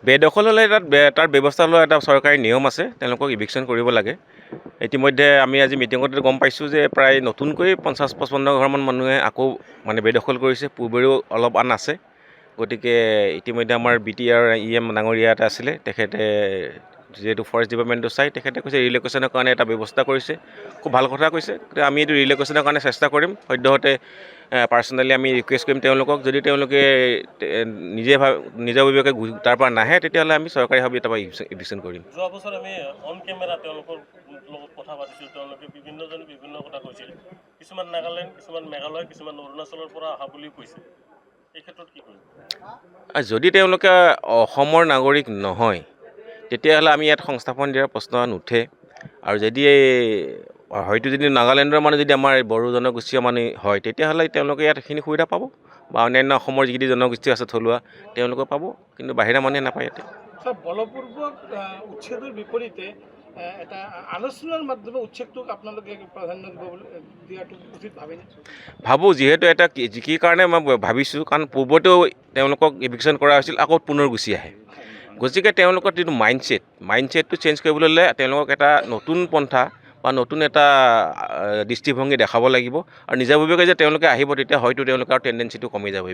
বেদখল হ'লে তাৰ ব্যৱস্থা লোৱা এটা চৰকাৰী নিয়ম আছে, তেওঁলোকক ইভিকশ্যন কৰিব লাগে। ইতিমধ্যে আমি আজি মিটিঙতে গম পাইছোঁ যে প্ৰায় নতুনকৈ 50-55 ঘৰমান মানুহে আকৌ মানে বেদখল কৰিছে, পূৰ্বৰেও অলপ আন আছে। গতিকে ইতিমধ্যে আমাৰ BTR EM ডাঙৰীয়া এটা আছিলে, তেখেতে যিহেতু ফৰেষ্ট ডিপাৰ্টমেণ্টটো চাই, তেখেতে কৈছে ৰিল'কেশ্যনৰ কাৰণে এটা ব্যৱস্থা কৰিছে, খুব ভাল কথা কৈছে। গতিকে আমি এইটো ৰিল'কেশ্যনৰ কাৰণে চেষ্টা কৰিম। সদ্যহতে পাৰ্চনেলি আমি ৰিকুৱেষ্ট কৰিম তেওঁলোকক, যদি তেওঁলোকে নিজাববীয়াকৈ তাৰ পৰা নাহে, তেতিয়াহ'লে আমি চৰকাৰীভাৱে তাৰপৰা ইভিকশ্যন কৰিম। যোৱা বছৰ আমি অন কেমেৰা তেওঁলোকৰ লগত কথা পাতিছিলোঁ, তেওঁলোকে বিভিন্নজনে বিভিন্ন কথা কৈছিল। কিছুমান নাগালেণ্ড, কিছুমান মেঘালয়, কিছুমান অৰুণাচলৰ পৰা অহা বুলিও কৈছে। এই ক্ষেত্ৰত কি কৰিম? যদি তেওঁলোকে অসমৰ নাগৰিক নহয়, তেতিয়াহ'লে আমি ইয়াত সংস্থাপন দিয়াৰ প্ৰশ্ন নুঠে। আৰু যদি হয়তো যদি নাগালেণ্ডৰ মানুহ যদি আমাৰ বড়ো জনগোষ্ঠীয় মানুহ হয়, তেতিয়াহ'লে তেওঁলোকে ইয়াত সেইখিনি সুবিধা পাব, বা অন্যান্য অসমৰ যিখিনি জনগোষ্ঠী আছে থলুৱা, তেওঁলোকে পাব, কিন্তু বাহিৰা মানুহে নাপায় ইয়াতে। বলপূৰ্বক উচ্ছেদৰ বিপৰীতে এটা আলোচনাৰ মাধ্যমে উচ্ছেদটোক আপোনালোকে প্ৰাধান্য দিয়াটো উচিত ভাবেনে? ভাবোঁ, যিহেতু এটা কি কাৰণে মই ভাবিছোঁ, কাৰণ পূৰ্বতেও তেওঁলোকক ইভিকশ্যন কৰা হৈছিল, আকৌ পুনৰ গুচি আহে। গতিকে তেওঁলোকৰ যিটো মাইণ্ডছেটটো চেঞ্জ কৰিবলৈ হ'লে তেওঁলোকক এটা নতুন পন্থা বা নতুন এটা দৃষ্টিভংগী দেখাব লাগিব, আৰু নিজাববীয়াকৈ যে তেওঁলোকে আহিব, তেতিয়া হয়তো তেওঁলোকৰ টেণ্ডেঞ্চিটো কমি যাব।